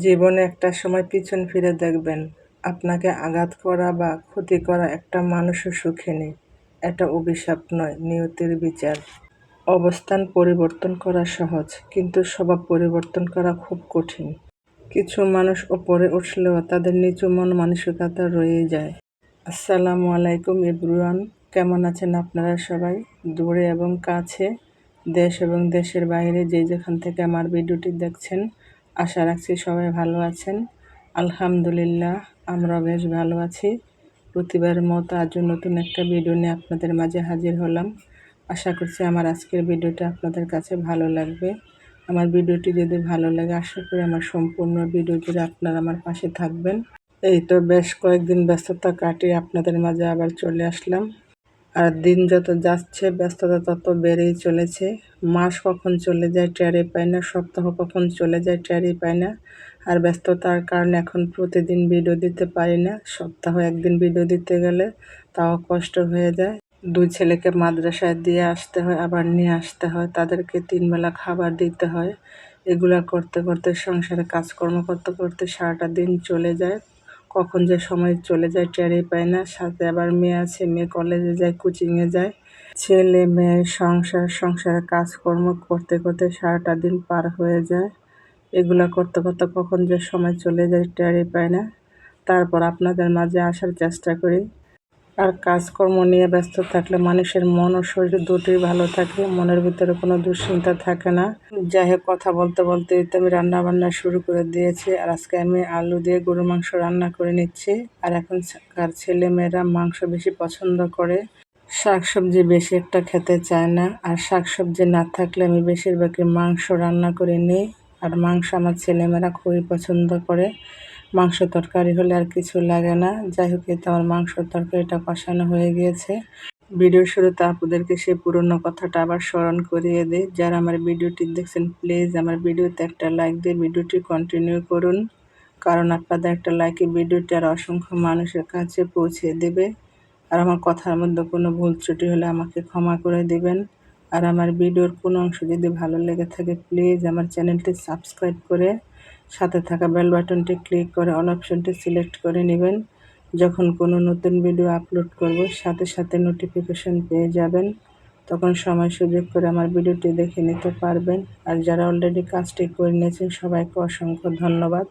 জীবনে একটা সময় পিছন ফিরে দেখবেন, আপনাকে আঘাত করা বা ক্ষতি করা একটা মানুষও সুখে নেই। এটা অভিশাপ নয়, নিয়তির বিচার। অবস্থান পরিবর্তন করা সহজ, কিন্তু স্বভাব পরিবর্তন করা খুব কঠিন। কিছু মানুষ ওপরে উঠলেও তাদের নিচু মন মানসিকতা রয়েই যায়। আসসালামু আলাইকুম এভরিওয়ান, কেমন আছেন আপনারা সবাই? দূরে এবং কাছে, দেশ এবং দেশের বাইরে যে যেখান থেকে আমার ভিডিওটি দেখছেন, আশা রাখছি সবাই ভালো আছেন। আলহামদুলিল্লাহ, আমরা বেশ ভালো আছি। প্রতিবারের মতো আজও নতুন একটা ভিডিও নিয়ে আপনাদের মাঝে হাজির হলাম। আশা করছি আমার আজকের ভিডিওটা আপনাদের কাছে ভালো লাগবে। আমার ভিডিওটি যদি ভালো লাগে, আশা করি আমার সম্পূর্ণ ভিডিও জুড়ে আপনারা আমার পাশে থাকবেন। এই তো বেশ কয়েকদিন ব্যস্ততা কাটিয়ে আপনাদের মাঝে আবার চলে আসলাম। আর দিন যত যাচ্ছে ব্যস্ততা তত বেড়েই চলেছে। মাস কখন চলে যায় টেরই পাই না, সপ্তাহ কখন চলে যায় টেরই পাই না। আর ব্যস্ততার কারণে এখন প্রতিদিন ভিডিও দিতে পারি না। সপ্তাহে একদিন ভিডিও দিতে গেলে তাও কষ্ট হয়ে যায়। দুই ছেলেকে মাদ্রাসায় দিয়ে আসতে হয়, আবার নিয়ে আসতে হয়, তাদেরকে 3 বেলা খাবার দিতে হয়। এগুলা করতে করতে, সংসারে কাজকর্ম করতে করতে সারাটা দিন চলে যায়। কখন যে সময় চলে যায় টেরই পাই না। সাথে আবার মেয়ে আছে, মেয়ে কলেজে যায়, কোচিংয়ে যায়। ছেলে মেয়ে সংসারের কাজকর্ম করতে করতে সারাটা দিন পার হয়ে যায়। এগুলা করতে করতে কখন যে সময় চলে যায় টেরই পাই না। তারপর আপনাদের মাঝে আসার চেষ্টা করি। আর কাজকর্ম নিয়ে ব্যস্ত থাকলে মানুষের মন ও শরীর দুটোই ভালো থাকে, মনের ভিতরে কোনো দুশ্চিন্তা থাকে না। যাই হোক, কথা বলতে বলতে তো আমি রান্না বান্না শুরু করে দিয়েছি। আর আজকে আমি আলু দিয়ে গরুর মাংস রান্না করে নিচ্ছি। আর এখনকার ছেলে মেয়েরা মাংস বেশি পছন্দ করে, শাকসবজি বেশি একটা খেতে চায় না। আর শাকসবজি না থাকলে আমি বেশিরভাগই মাংস রান্না করে নিই। আর মাংস আমার ছেলেমেয়েরা খুবই পছন্দ করে। মাংস তরকারি হলে আর কিছু লাগে না। যাই হোক, এতে আমার মাংস তরকারিটা কষানো হয়ে গিয়েছে। ভিডিও শুরুতে আপনাদেরকে সেই পুরনো কথাটা আবার স্মরণ করিয়ে দিই। যারা আমার ভিডিওটি দেখছেন, প্লিজ আমার ভিডিওতে একটা লাইক দিয়ে ভিডিওটি কন্টিনিউ করুন। কারণ আপনাদের একটা লাইকে ভিডিওটি আর অসংখ্য মানুষের কাছে পৌঁছে দেবে। আর আমার কথার মধ্যে কোনো ভুল ত্রুটি হলে আমাকে ক্ষমা করে দিবেন। আর আমার ভিডিওর কোনো অংশ যদি ভালো লেগে থাকে, প্লিজ আমার চ্যানেলটি সাবস্ক্রাইব করে সাথে থাকা বেল বাটনটি ক্লিক করে অল অপশনটি সিলেক্ট করে নেবেন। যখন কোনো নতুন ভিডিও আপলোড করব, সাথে সাথে নোটিফিকেশন পেয়ে যাবেন। তখন সময় সুযোগ করে আমার ভিডিওটি দেখে নিতে পারবেন। আর যারা অলরেডি কাজটি করে নিয়েছেন, সবাইকে অসংখ্য ধন্যবাদ।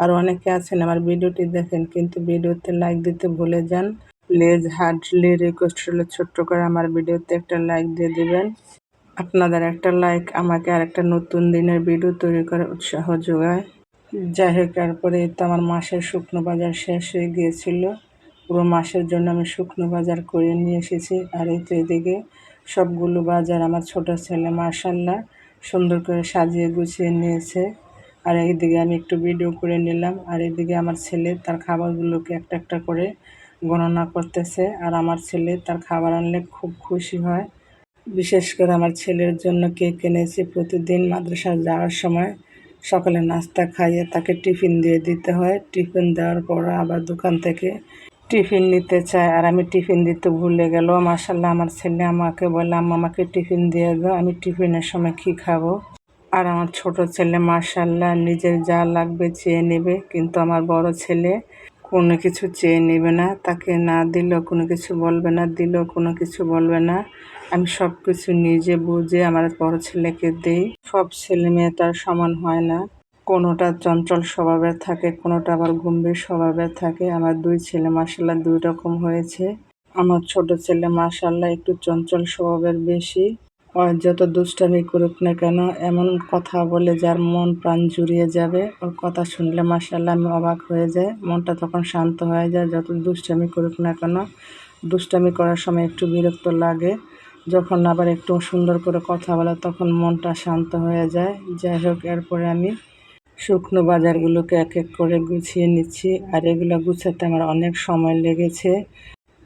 আর অনেকে আছেন আমার ভিডিওটি দেখেন কিন্তু ভিডিওতে লাইক দিতে ভুলে যান। প্লিজ হার্ডলি রিকোয়েস্ট হলো, ছোট্ট করে আমার ভিডিওতে একটা লাইক দিয়ে দিবেন। আপনাদের একটা লাইক আমাকে আর একটা নতুন দিনের ভিডিও তৈরি করার উৎসাহ যোগায়। যাই হোক, তারপরে তো আমার মাসের শুকনো বাজার শেষ হয়ে গিয়েছিল। পুরো মাসের জন্য আমি শুকনো বাজার করে নিয়ে এসেছি। আর এই তো এদিকে সবগুলো বাজার আমার ছোট ছেলে মাশাআল্লাহ সুন্দর করে সাজিয়ে গুছিয়ে নিয়েছে। আর এইদিকে আমি একটু ভিডিও করে নিলাম। আর এদিকে আমার ছেলে তার খাবারগুলোকে একটা একটা করে গণনা করতেছে। আর আমার ছেলে তার খাবার আনলে খুব খুশি হয়। বিশেষ করে আমার ছেলের জন্য কেক এনেছি। প্রতিদিন মাদ্রাসায় যাওয়ার সময় সকালে নাস্তা খাইয়ে তাকে টিফিন দিয়ে দিতে হয়। টিফিন দেওয়ার পর আবার দোকান থেকে টিফিন নিতে চায়, আর আমি টিফিন দিতে ভুলে গেল। মাশাআল্লাহ, আমার ছেলে আমাকে বলে, আম্মা আমাকে টিফিন দিয়ে দাও, আমি টিফিনের সময় কি খাবো। আর আমার ছোট ছেলে মাশাআল্লাহ নিজের যা লাগবে চেয়ে নেবে, কিন্তু আমার বড় ছেলে কোনো কিছু চেয়ে নেবে না। তাকে না দিলেও কোনো কিছু বলবে না, দিলেও কোনো কিছু বলবে না। আমি সব কিছু নিজে বুঝে আমার বড় ছেলেকে দিই। সব ছেলে মেয়ে তার সমান হয় না, কোনোটা চঞ্চল স্বভাবের থাকে, কোনোটা আবার গম্ভীর স্বভাবের থাকে। আমার দুই ছেলে মাশাআল্লাহ দুই রকম হয়েছে। আমার ছোট ছেলে মাশাআল্লাহ একটু চঞ্চল স্বভাবের বেশি। ওর যত দুষ্টামি করুক না কেন, এমন কথা বলে যার মন প্রাণ জুড়িয়ে যাবে। ওর কথা শুনলে মাশাআল্লাহ আমি অবাক হয়ে যাই, মনটা তখন শান্ত হয়ে যায়। যত দুষ্টামি করুক না কেন, দুষ্টামি করার সময় একটু বিরক্ত লাগে, যখন আবার একটু সুন্দর করে কথা বলে তখন মনটা শান্ত হয়ে যায়। যাই হোক, এরপরে আমি শুকনো বাজারগুলোকে এক এক করে গুছিয়ে নিচ্ছি। আর এগুলো গুছাতে আমার অনেক সময় লেগেছে।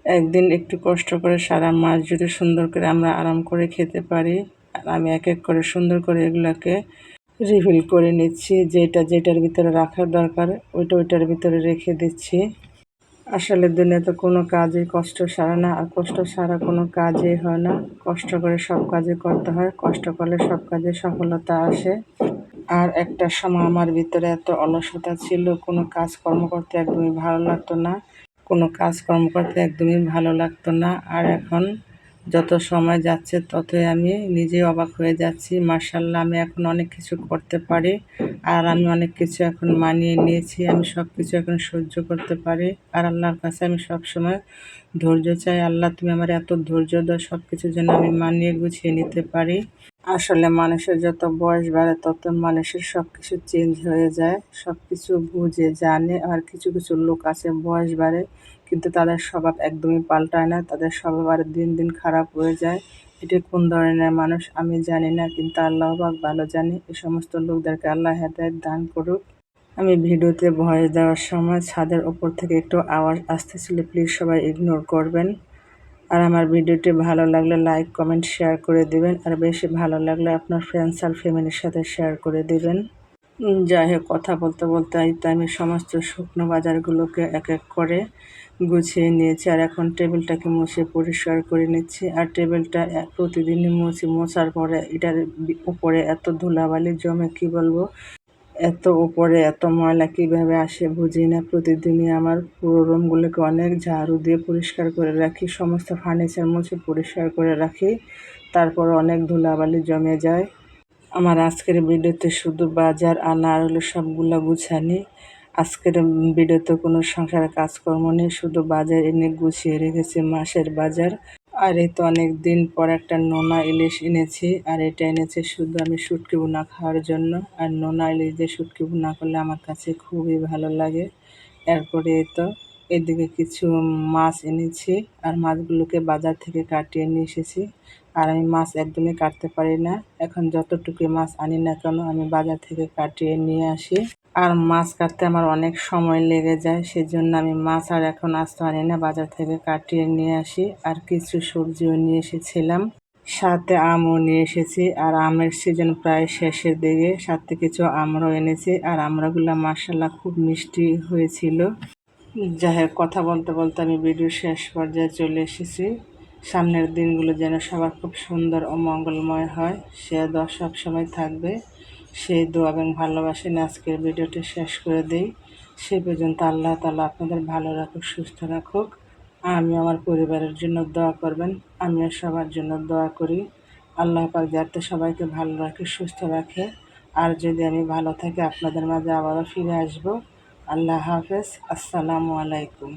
একদিন একটু কষ্ট করে সারা মাস জুড়ে সুন্দর করে আমরা আরাম করে খেতে পারি। আর আমি এক এক করে সুন্দর করে এগুলোকে রিফিল করে নিচ্ছি। যেটার ভিতরে রাখার দরকার ওইটার ভিতরে রেখে দিচ্ছি। আসলে দুনিয়াতে কোনো কাজই কষ্ট সারা না, আর কষ্ট সারা কোনো কাজই হয় না। কষ্ট করে সব কাজই করতে হয়, কষ্ট করলে সব কাজে সফলতা আসে। আর একটা সময় আমার ভিতরে এত অলসতা ছিল, কোনো কাজকর্ম করতে একদমই ভালো লাগতো না, কোনো কাজকর্ম করতে একদমই ভালো লাগতো না। আর এখন যত সময় যাচ্ছে ততই আমি নিজেই অবাক হয়ে যাচ্ছি। মাশাআল্লাহ, আমি এখন অনেক কিছু করতে পারি, আর আমি অনেক কিছু এখন মানিয়ে নিয়েছি। আমি সব কিছু এখন সহ্য করতে পারি। আর আল্লাহর কাছে আমি সবসময় ধৈর্য চাই। আল্লাহ, তুমি আমার এত ধৈর্য দাও, সব কিছু যেন আমি মানিয়ে গুছিয়ে নিতে পারি। আসলে মানুষের যত বয়স বাড়ে তত মানুষের সবকিছু চেঞ্জ হয়ে যায়, সবকিছু বুঝে জানে। আর কিছু কিছু লোক আছে বয়স বাড়ে কিন্তু তাদের স্বভাব একদমই পাল্টায় না, তাদের স্বভাব আর দিন দিন খারাপ হয়ে যায়। এটি কোন ধরনের মানুষ আমি জানি না, কিন্তু আল্লাহ পাক ভালো জানে। এই সমস্ত লোকদেরকে আল্লাহ হেদায়েত দান করুক। আমি ভিডিওতে ভয়েস দেওয়ার সময় ছাদের ওপর থেকে একটু আওয়াজ আসতেছিল, প্লিজ সবাই ইগনোর করবেন। আর আমার ভিডিওটি ভালো লাগলে লাইক কমেন্ট শেয়ার করে দিবেন, আর বেশি ভালো লাগলে আপনার ফ্রেন্ডস আর ফ্যামিলির সাথে শেয়ার করে দিবেন। যাই হোক, কথা বলতে বলতে এই তো আমি সমস্ত শুকনো বাজারগুলোকে এক এক করে গুছিয়ে নিয়েছি। আর এখন টেবিলটাকে মুছে পরিষ্কার করে নিচ্ছি। আর টেবিলটা প্রতিদিনই মুছি, মোছার পরে এটার উপরে এত ধুলাবালি জমে, কি বলবো, এত উপরে এত ময়লা কিভাবে আসে বুঝি না। প্রতিদিনই আমার পুরো রুমগুলোকে অনেক ঝাড়ু দিয়ে পরিষ্কার করে রাখি, সমস্ত ফার্নিচার মুছে পরিষ্কার করে রাখি, তারপর অনেক ধুলাবালি জমে যায়। আমার আজকের ভিডিওতে শুধু বাজার আনা আর হলো সবগুলা গুছানি। আজকের ভিডিওতে কোনো সংসারের কাজকর্ম নেই, শুধু বাজার এনে গুছিয়ে রেখেছি, মাসের বাজার। আর এই তো অনেক দিন পর একটা নোনা ইলিশ এনেছি, আর এটা এনেছি শুধু আমি শুটকি ভুনা খাওয়ার জন্য। আর নোনা ইলিশ দিয়ে শুটকি ভুনা করলে আমার কাছে খুবই ভালো লাগে। এরপরে এই তো এদিকে কিছু মাছ এনেছি, আর মাছগুলোকে বাজার থেকে কাটিয়ে নিয়ে এসেছি। আর আমি মাছ একদমই কাটতে পারি না, এখন যতটুকু মাছ আনি না কেন আমি বাজার থেকে কাটিয়ে নিয়ে আসি। আর মাছ কাটতে আমার অনেক সময় লেগে যায়, সেজন্য আমি মাছ আর এখন আস্ত আনি না, বাজার থেকে কাটিয়ে নিয়ে আসি। আর কিছু সবজিও নিয়ে এসেছিলাম, সাথে আমও নিয়ে এসেছি। আর আমের সিজন প্রায় শেষের দিকে, সাথে কিছু আমরাও এনেছি। আর আমরাগুলো মাশাআল্লাহ খুব মিষ্টি হয়েছিল। যাই হোক, কথা বলতে বলতে আমি ভিডিওর শেষ পর্যায়ে চলে এসেছি। সামনের দিনগুলো যেন সবার খুব সুন্দর ও মঙ্গলময় হয়, সে দোয়া সব সময় থাকবে। সেই দোয়া এবং ভালোবাসা নিয়ে আজকের ভিডিওটি শেষ করে দেই। সে পর্যন্ত আল্লাহ তাআলা আপনাদের ভালো রাখুক, সুস্থ রাখুক। আমি আমার পরিবারের জন্য দোয়া করবেন, আমিও সবার জন্য দোয়া করি। আল্লাহ পাক যাতে সবাইকে ভালো রাখে, সুস্থ রাখে। আর যদি আমি ভালো থাকি আপনাদের মাঝে আবারও ফিরে আসব। আল্লাহ হাফেজ, আসসালামু আলাইকুম।